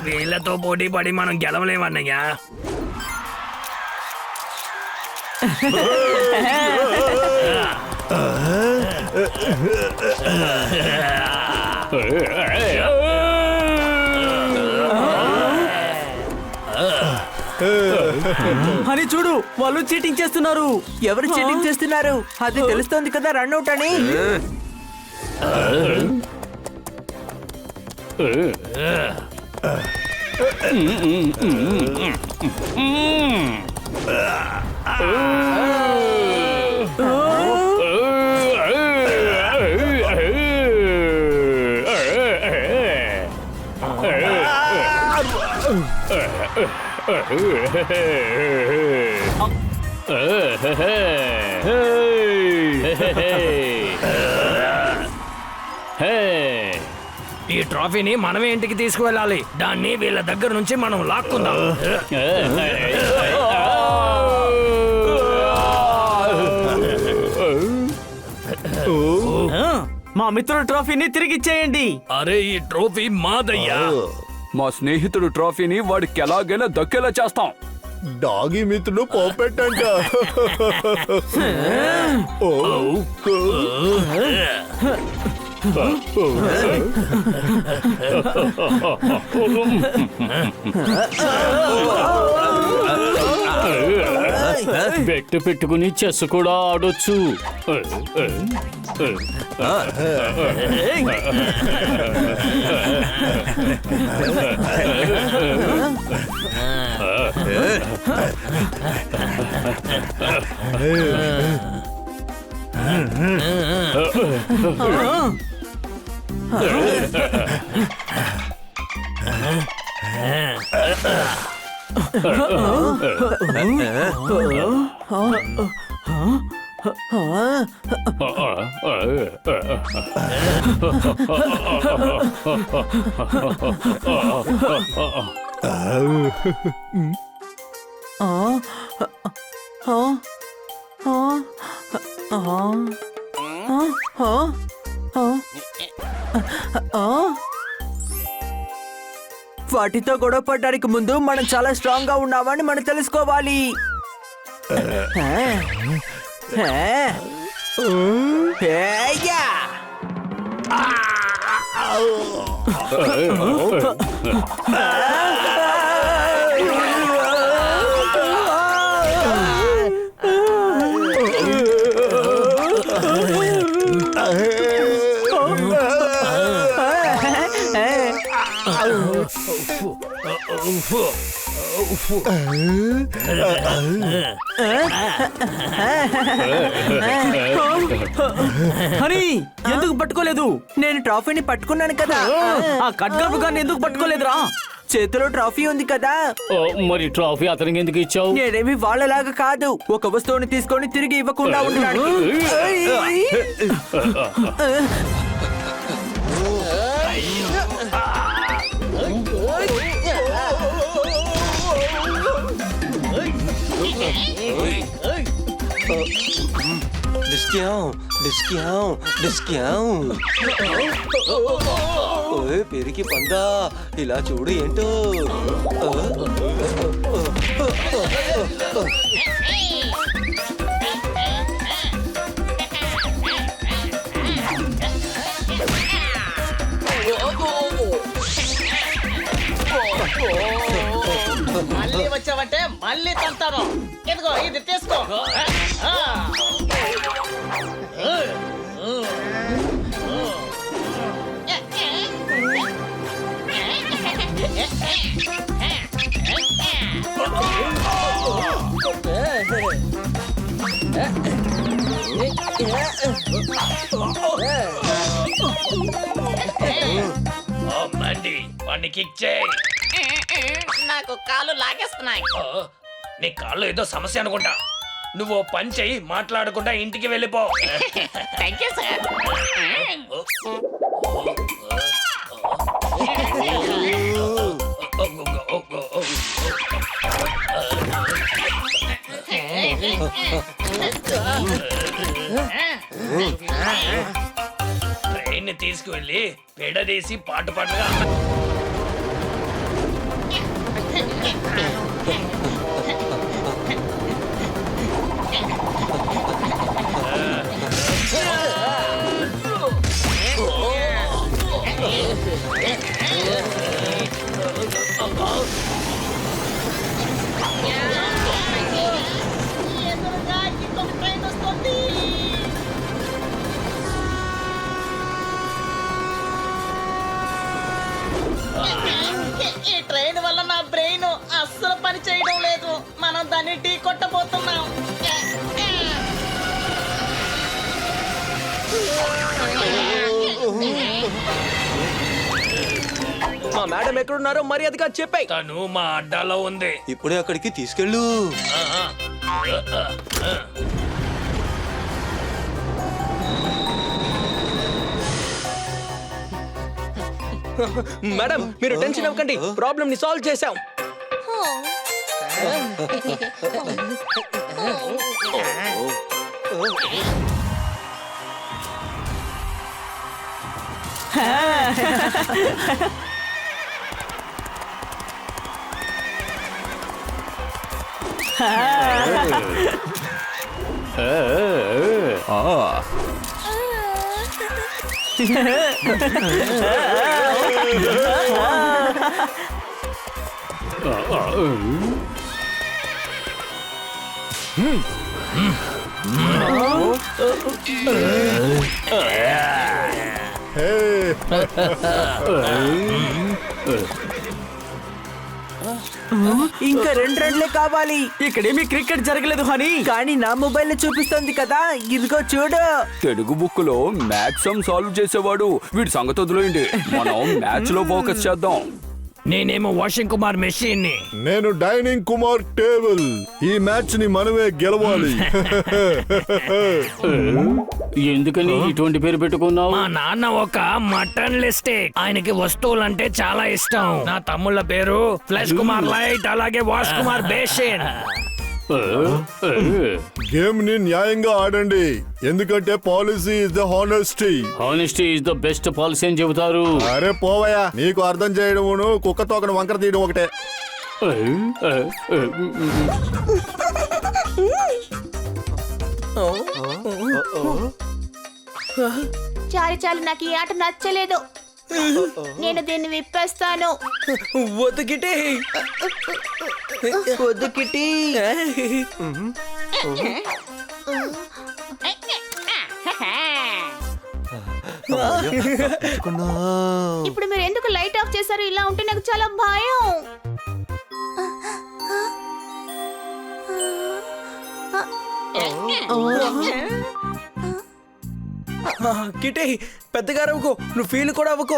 వీళ్ళతో పోటీ పడి మనం గెలవలేమన్నయ్యా. అని చూడు, వాళ్ళు చీటింగ్ చేస్తున్నారు. ఎవరు చీటింగ్ చేస్తున్నారు? అది తెలుస్తోంది కదా, రన్అట్ అని. ఈ ట్రోఫీని మనమే ఇంటికి తీసుకువెళ్ళాలి. దాన్ని వీళ్ళ దగ్గర నుంచి మనం లాక్కుందాం. మా మిత్రుల ట్రోఫీని తిరిగిచ్చేయండి. అరే, ఈ ట్రోఫీ మాదయ్యా. మా స్నేహితుడు ట్రోఫీని వాడికి ఎలాగైనా దక్కేలా చేస్తాం. డాగి మిత్రుడు పోపెట్టంట. బెట్టు పెట్టుకుని చెస్ కూడా ఆడొచ్చు. వాటితో గొడవ పడడానికి ముందు మనం చాలా స్ట్రాంగ్ గా ఉన్నామని మనం తెలుసుకోవాలి. హనీ, ఎందుకు పట్టుకోలేదు? నేను ట్రాఫీని పట్టుకున్నాను కదా. ఆ ఖడ్గపు గారిని ఎందుకు పట్టుకోలేదురా? చేతిలో ట్రాఫీ ఉంది కదా. మరి ట్రాఫీ అతనికి ఎందుకు ఇచ్చావు? నేనేమి వాళ్ళలాగా కాదు, ఒక వస్తువుని తీసుకొని తిరిగి ఇవ్వకుండా ఉండడానికి. పెరికి పందా, ఇలా చూడు ఏంటో. మళ్ళీ వచ్చావంటే మళ్ళీ తంతాను. ఇదిగో ఇది తీసుకో. వాడికి కిక్ చేయి. నాకు కాళ్ళు లాగేస్తున్నాయి. నీ కాళ్ళు ఏదో సమస్య అనుకుంటా. నువ్వు ఓ పని చెయ్యి, మాట్లాడకుండా ఇంటికి వెళ్ళిపో. Thank you sir. ట్రైన్ తీసుకువెళ్ళి పెడదీసి పాటు పాటుగా ఎదురుగా ఇంకొక ట్రైన్ వస్తుంది. ఈ ట్రైన్ వల్ల నా బ్రెయిన్ అస్సలు పని చేయడం లేదు. మనం దాన్ని ఢీ కొట్టబోతున్నాం. మా మేడం ఎక్కడున్నారో మర్యాదగా చెప్పాయి. తను మా అడ్డాలో ఉంది. ఇప్పుడే అక్కడికి తీసుకెళ్ళు. మేడం మీరు టెన్షన్ అవ్వకండి, ప్రాబ్లమ్ ని సాల్వ్ చేసాం. ఇంకా 2 రన్లే కావాలి. ఇక్కడేమీ క్రికెట్ జరగలేదు హనీ. కానీ నా మొబైల్ లో చూపిస్తుంది కదా, ఇదిగో చూడు. తెలుగు బుక్ లో మ్యాథ్స్ సాల్వ్ చేసేవాడు. వీడి సంగతి వదిలేయండి, మనం మ్యాచ్ లో ఫోకస్ చేద్దాం. నేనేమో వాషింగ్ కుమార్ మెషిన్ ని. నేను డైనింగ్ కుమార్ టేబుల్. ఈ మ్యాచ్ ని మనమే గెలవాలి. ఎందుకని ఇటువంటి పేరు పెట్టుకున్నావు? మా నాన్న ఒక మటన్ లిస్టిక్. ఆయనకి వస్తువులంటే చాలా ఇష్టం. నా తమ్ముళ్ళ పేరు ఫ్లాష్ కుమార్ లైట్, అలాగే వాష్ కుమార్ బేసిన్. గేమ్ ని న్యాయంగా ఆడండి, ఎందుకంటే policy is the honesty. Honesty is the best policy అని చెబుతారు. అరే పోవయ్యా, నీకు అర్థం చేయడమును కుక్క తోకను వంకర తీయడం ఒకటే. చాలు చాలు, నాకు ఈ ఆట నచ్చలేదు. నేను దీన్ని విప్పేస్తాను. వద్దు కిట్టి, వద్దు కిట్టి. ఇప్పుడు మీరు ఎందుకు లైట్ ఆఫ్ చేశారు? ఇలా ఉంటే నాకు చాలా భయం. కిట్టి పెద్దగా అవ్వకు, నువ్వు ఫీల్ కూడా అవ్వకు.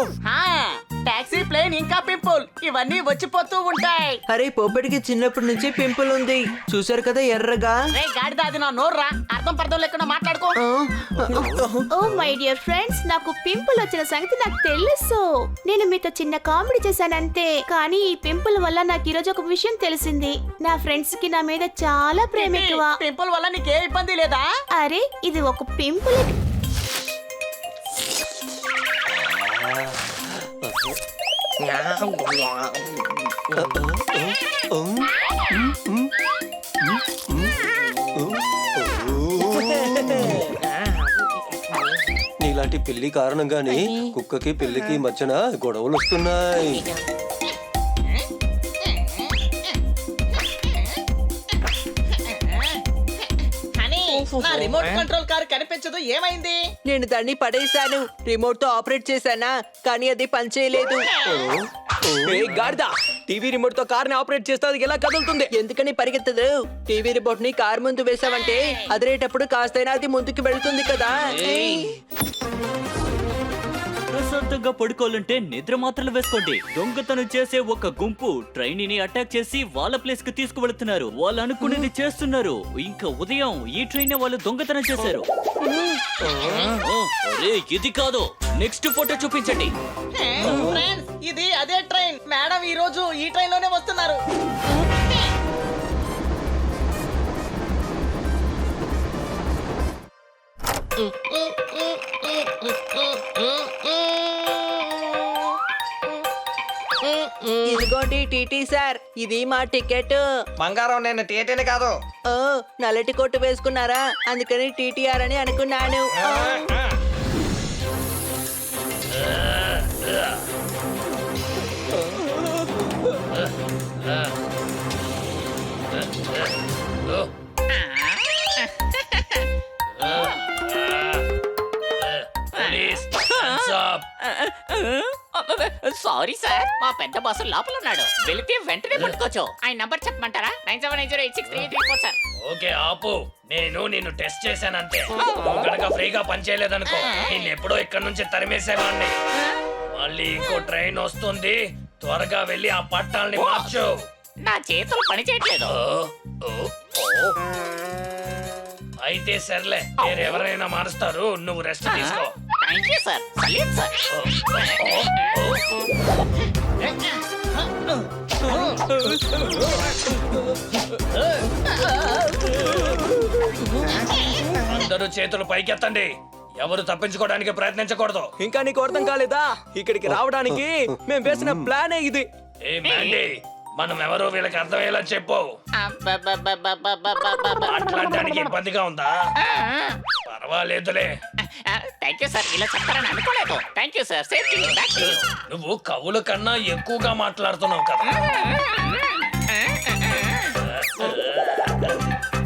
టాక్సీ, ప్లేన్, ఇంకా పింపుల్ ఇవన్నీ వచ్చిపోతూ ఉంటాయి. అరే పోపెడికి చిన్నప్పటి నుంచి పింపుల్ ఉంది, చూసారు కదా ఎర్రగా. రే గాడిద, అది నా నోర్రా. అర్థం పర్థం లేకుండా మాట్లాడుకో. ఓ మై డియర్ ఫ్రెండ్స్, నాకు పింపుల్ వచ్చిన సంగతి నాకు తెలుసు. నేను మీతో చిన్న కామెడీ చేశానంతే. కానీ ఈ పింపుల్ వల్ల నాకు ఈరోజు ఒక విషయం తెలిసింది. నా ఫ్రెండ్స్ కి నా మీద చాలా ప్రేమ ఎక్కువ. పింపుల్ వల్ల నీకే ఇబ్బంది లేదా? అరే ఇది ఒక పింపుల్. నీలాంటి పిల్లి కారణంగానే కుక్కకి పిల్లికి మధ్యన గొడవలు వస్తున్నాయి. హనీ, నా రిమోట్ కంట్రోల్ కార్ కనిపించదు, ఏమైంది? నేను దాన్ని పడేశాను. రిమోట్ తో ఆపరేట్ చేశానా, కానీ అది పనిచేయలేదు. గాడిద, టీవీ రిమోట్ తో కార్ ని ఆపరేట్ చేస్తే అది ఎలా కదులుతుంది? ఎందుకని పరిగెత్తదు? టీవీ రిమోట్ ని కార్ ముందు వేసావంటే అదిరేటప్పుడు కాస్తైనా అది ముందుకు వెళ్తుంది కదా. ప్రశాంతంగా పడుకోవాలంటే నిద్ర మాత్రలు వేసుకోండి. దొంగతనం చేసే ఒక గుంపు ట్రైన్ ని అటాక్ చేసి వాళ్ళ ప్లేస్ కి తీసుకువెళ్తున్నారు. వాళ్ళు అనుకునేది చేస్తున్నారు. ఇంకా ఉదయం ఈ ట్రైన్ వాళ్ళు దొంగతనం చేశారు. అరే ఇది కాదు, నెక్స్ట్ ఫోటో చూపించండి. ఫ్రెండ్స్, ఇది అదే ట్రైన్. మేడం ఈ రోజు ఈ ట్రైన్ లోనే వస్తున్నారు. ఇదిగోండి టీటీ సార్, ఇది మా టికెట్. బంగారం నేను థియేటర్ని కాదు. ఓ, నల్లటి కొట్టు వేసుకున్నారా? అందుకని టీటీఆర్ అని అనుకున్నాను. Please, hands up. Sorry sir, మా పెద్ద బాసు లోపల ఉన్నాడు. వెళితే వెంటనే పట్టుకోవచ్చు. ఆయన నంబర్ చెప్పమంటారా? 9790863334 సార్. ఓకే ఆపు, నేను నిన్ను టెస్ట్ చేశానంతే. నువ్వు కనుక ఫ్రీగా పనిచేయలేదనుకో, నిన్ను ఎప్పుడో ఇక్కడ నుంచి తరిమేసేవాడిని. మళ్ళీ ఇంకో ట్రైన్ వస్తుంది, త్వరగా వెళ్ళి ఆ పట్టాలని మార్చు. నా చేతులు పని చేయట్లేదు. ఓ, ఓ, ఓ. అయితే సర్లే, ఎవరైనా మారుస్తారు, నువ్వు రెస్ట్ తీసుకో. Thank you sir. Saleem sir. అందరూ చేతులు పైకెత్తండి. ఎవరు తప్పించుకోవడానికి ప్రయత్నించకూడదు. ఇంకా నీకు అర్థం కాలేదా? ఇక్కడికి రావడానికి మేము వేసిన ప్లానే ఇది. ఏ మ్యాండీ, మనం ఎవరో వీళ్ళకి అర్థమయ్యేలా చెప్పు. మాట్లాడడానికి ఇబ్బందిగా ఉందా? పర్వాలేదులే. Thank you sir. ఇలా చెప్తారని అనుకోలేదు. Thank you sir. Safety back to you. నువ్వు కవుల కన్నా ఎక్కువగా మాట్లాడుతున్నావు కదా.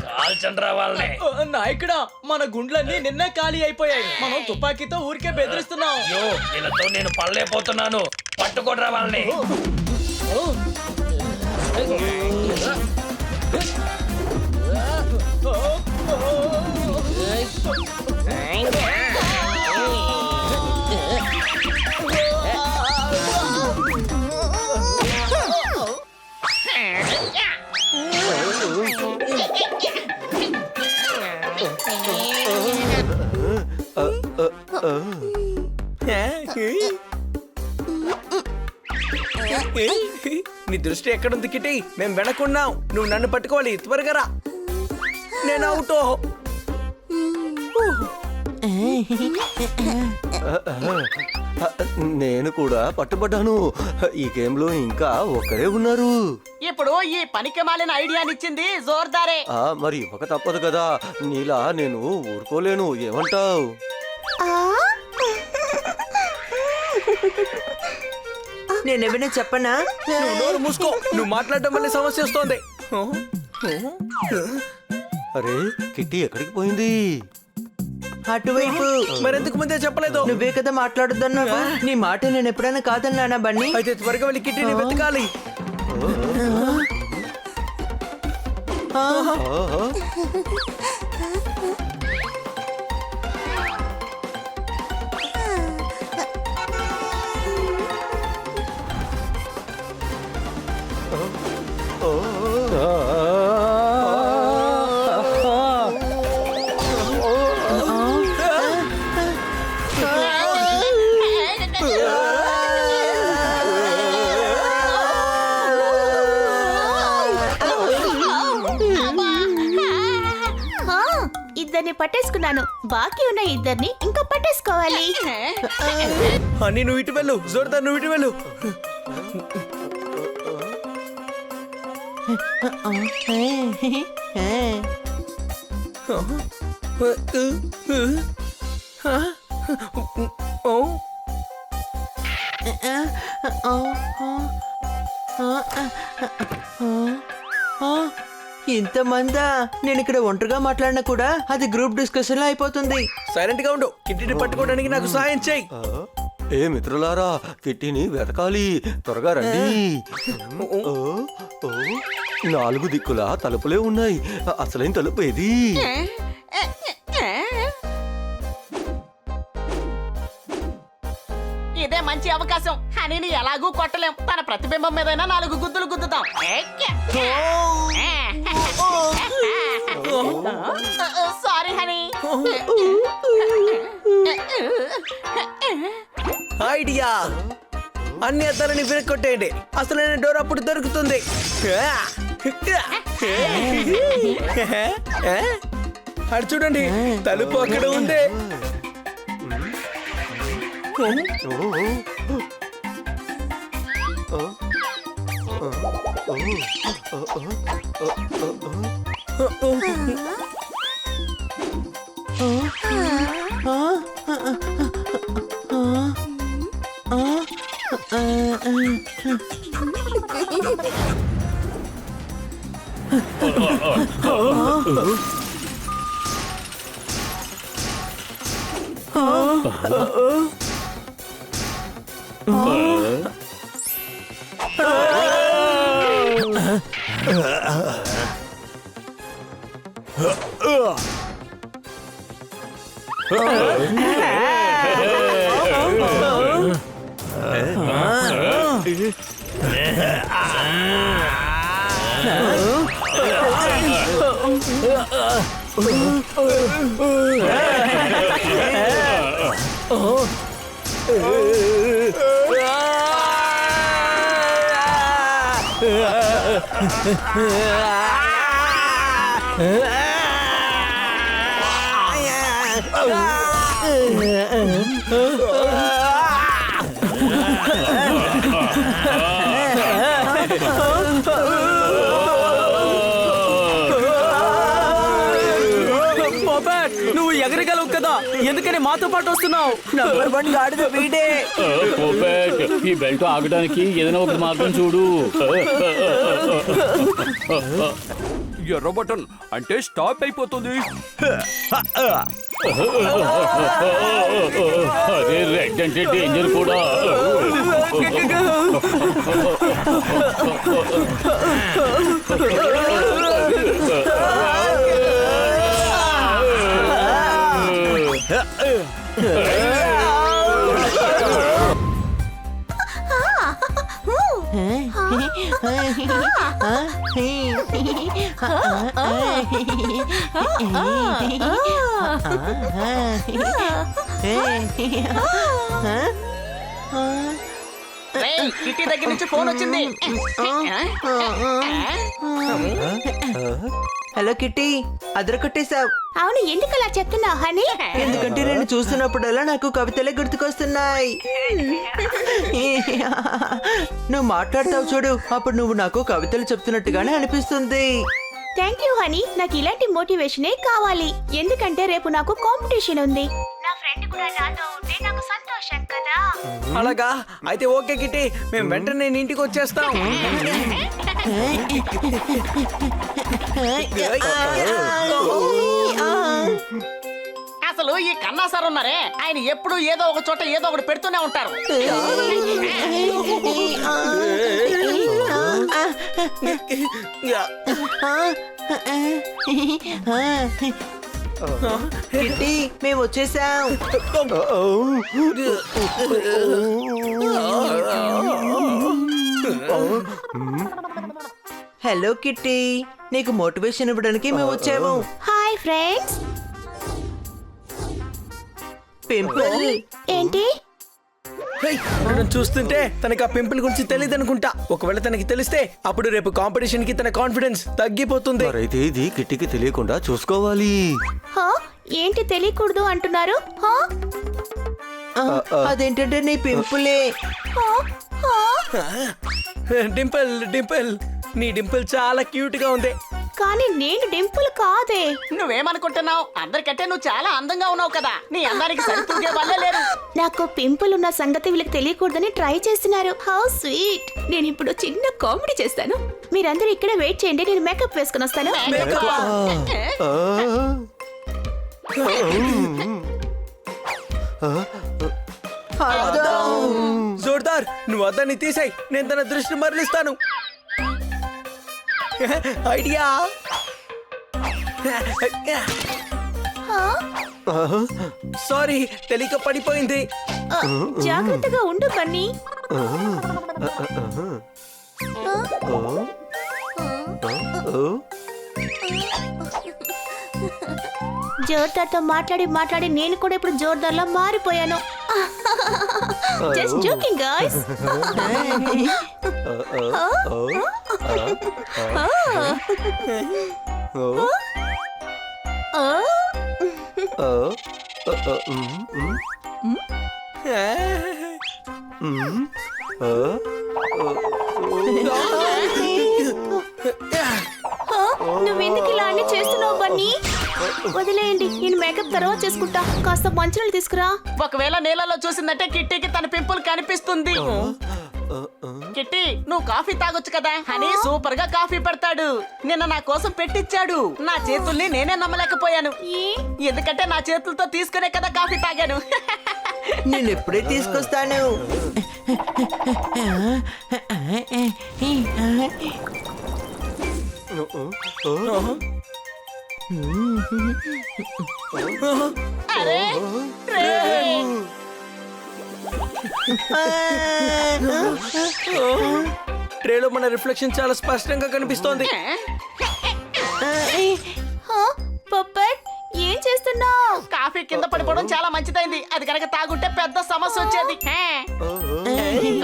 కాల్చండ్రా వాళ్ళని. నాయకుడా, మన గుండ్లన్నీ నిన్నే ఖాళీ అయిపోయాయి. మనం తుపాకీతో ఊరికే బెదిరిస్తున్నాం. అయ్యో, వీళ్ళతో నేను పడలేకపోతున్నాను. పట్టుకోడ్రా వాళ్ళని. నీ దృష్టి ఎక్కడుంది కిటి? మేము వెనకున్నాం. నువ్వు నన్ను పట్టుకోవాలి. త్వరగా రా. నేను అవుటో. నేను కూడా పట్టుబడ్డాను. ఈ గేమ్ లో ఇంకా ఒకరే ఉన్నారు. ఇప్పుడు ఈ పనికి మాలిన ఐడియానిచ్చింది జోర్దారే. మరి ఇవ్వక తప్పదు కదా. నీలా నేను ఊరుకోలేను. ఏమంటావ్? నేనేమైనా చెప్పనా? నువ్వు నోరు మూసుకో. నువ్వు మాట్లాడడం వల్ల సమస్య వస్తోంది. అరే, కిట్టి ఎక్కడికి పోయింది? అటువైపు. మరెందుకు ముందే చెప్పలేదు? నువ్వే కదా మాట్లాడుతున్నావు. నీ మాట నేను ఎప్పుడైనా కాదన్నానా బన్నీ? అయితే త్వరగా వెళ్ళి కిట్టిని వెతకాలి. ఆహా. ఇద్దరిని పట్టేసుకున్నాను. బాకీ ఉన్న ఇద్దరిని ఇంకా పట్టేసుకోవాలి. అని నువ్వు ఇటు వెళ్ళు. జోర్దార్, నువ్వు ఇటు వెళ్ళు. ఇంతమందా? నేను ఇక్కడ ఒంటరిగా మాట్లాడినా కూడా అది గ్రూప్ డిస్కషన్ లో అయిపోతుంది. సైలెంట్ గా ఉండు. కిట్టిని పట్టుకోవడానికి నాకు సహాయం చేయి. ఏ మిత్రులారా, కిట్టిని వెతకాలి. త్వరగా రండి. ఓ, ఓ, 4 దిక్కులా తలుపులే ఉన్నాయి. అసలైన తలుపు ఏది? హనీని ఎలాగూ కొట్టలేం. తన ప్రతిబింబం మీదైనా 4 గుద్దులు గుద్దుతాం. Sorry honey. ఐడియా, అన్ని అద్దాలని విరగొట్టేయండి. అసలైన డోర్ అప్పుడు దొరుకుతుంది. అటు చూడండి, తలుపు అక్కడ ఉంది. నువ్వు ఎగరగలవు కదా, ఎందుకని మాతో పాటు వస్తున్నావు? నంబర్ 1 గాడిద వీడే. పోపెట్, ఈ బెల్ట్ ఆగడానికి ఏదైనా ఒక మార్గం చూడు. ఎర్ర బటన్ అంటే స్టాప్ అయిపోతుంది. అదే రెడ్ అంటే డేంజర్ కూడా. కిట్టి దగ్గర నుంచి ఫోన్ వచ్చింది. హలో కిట్టి, అదరకొట్టేశావు. అవును, ఎందుకు అలా చెప్తున్నావు హనీ? ఎందుకంటే నేను చూస్తున్నప్పుడల్లా నాకు కవితలే గుర్తుకొస్తున్నాయి. నువ్వు మాట్లాడతావు చూడు, అప్పుడు నువ్వు నాకు కవితలు చెప్తున్నట్టుగానే అనిపిస్తుంది. థ్యాంక్ యూ హనీ, నాకు ఇలాంటి మోటివేషనే కావాలి. ఎందుకంటే రేపు నాకు కాంపిటీషన్ ఉంది. నా ఫ్రెండ్ కూడా నాతో ఉంటే నాకు సంతోషం కదా. అలాగా అయితే ఓకే కిట్టి, మేము వెంటనే నీ ఇంటికి వచ్చేస్తాం. అసలు ఈ కన్నా సార్ ఉన్నారే, ఆయన ఎప్పుడు ఏదో ఒక చోట ఏదో ఒకటి పెడుతూనే ఉంటారు. కిట్టి, మేము వచ్చేసాం. హలో కిట్టి, నీకు మోటివేషన్ ఇవ్వడానికి మేము వచ్చాము. Hi friends. పింపుల్ ఏంటి? నన్ను చూస్తుంటే తనకి ఆ పింపుల్ గురించి తెలియదు అనుకుంటా. ఒకవేళ తనకి తెలిస్తే అప్పుడు రేపు కాంపిటీషన్ కి తన కాన్ఫిడెన్స్ తగ్గిపోతుంది. మరైతే ఇది కిట్టికి తెలియకుండా చూసుకోవాలి. హా? ఏంటి తెలియకూడదు అంటున్నారు? హా? అదేంటంటే నీ పింపులే. హా? హా? డింపుల్ డింపుల్, నీ డింపుల్ చాలా క్యూట్ గా ఉంది. కానీ నేను డింపుల్ కాదే. నువ్వేమనుకుంటున్నావు? అందరికంటే నువ్వు చాలా అందంగా ఉన్నావు కదా. నీ అందానికి సరితూగే వల్లే లేరు. నాకు పింపుల్ ఉన్న సంగతి వీళ్ళకి తెలియకూడదని ట్రై చేస్తున్నారు. How sweet. నేను ఇప్పుడు చిన్న కామెడీ చేస్తాను. మీరందరూ ఇక్కడే వెయిట్ చేయండి, నేను మేకప్ వేసుకుని వస్తాను. జోర్దార్, నువ్వు అద్దాన్ని తీసాయి, నేను తన దృష్టి మరలిస్తాను. ఐడియా. సారీ, తెలియక పడిపోయింది. జాగ్రత్తగా ఉండు బన్నీ. జోర్దార్తో మాట్లాడి మాట్లాడి నేను కూడా ఇప్పుడు జోర్దార్లా మారిపోయాను. Just joking guys. నువ్వెందుకు ఇలా అన్ని చేస్తున్నావు బన్నీ? వదిలేయండి, నేను మేకప్ తర్వాత చేసుకుంటా. కాస్త మంచులు తీసుకురా. ఒకవేళ నీళ్ళలో చూసిందంటే కిట్టీకి తన పింపుల్ కనిపిస్తుంది. కిట్టి, నువ్వు కాఫీ తాగొచ్చు కదా అని సూపర్ గా కాఫీ పెడతాడు. నిన్న నా కోసం పెట్టించాడు. నా చేతుల్ని నేనే నమ్మలేకపోయాను, ఎందుకంటే నా చేతులతో తీసుకునే కదా కాఫీ తాగాను. నేను ఎప్పుడే తీసుకొస్తాను. అరే ట్రేలో మన రిఫ్లెక్షన్ చాలా స్పష్టంగా కనిపిస్తోంది. పప్పట్, ఏం చేస్తున్నావు? కాఫీ కింద పడిపోవడం చాలా మంచిదైంది. అది కనుక తాగుంటే పెద్ద సమస్య వచ్చేది.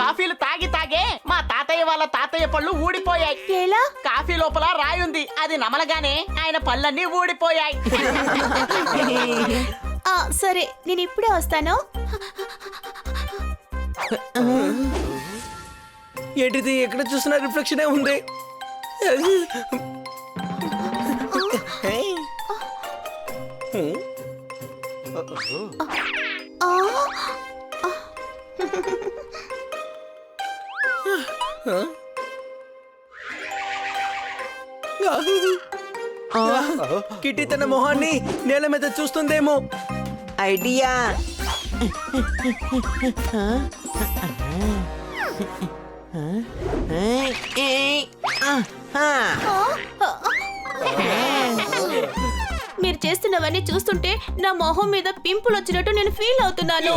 కాఫీలు తాగి తాగే మా తాతయ్య వాళ్ళ తాతయ్య పళ్ళు ఊడిపోయాయి. ఎలా? కాఫీ లోపల రాయి ఉంది, అది నమలగానే ఆయన పళ్ళన్నీ ఊడిపోయాయి. సరే, నేను ఇప్పుడే వస్తాను. ఏంటిది? ఎక్కడ చూసినా రిఫ్లెక్షనే ఉంది. కిట్టి తన మొహాన్ని నేల మీద చూస్తుందేమో. ఐడియా. మీరు చేస్తున్నవన్నీ చూస్తుంటే నా మొహం మీద పింపుల్ వచ్చినట్టు నేను ఫీల్ అవుతున్నాను.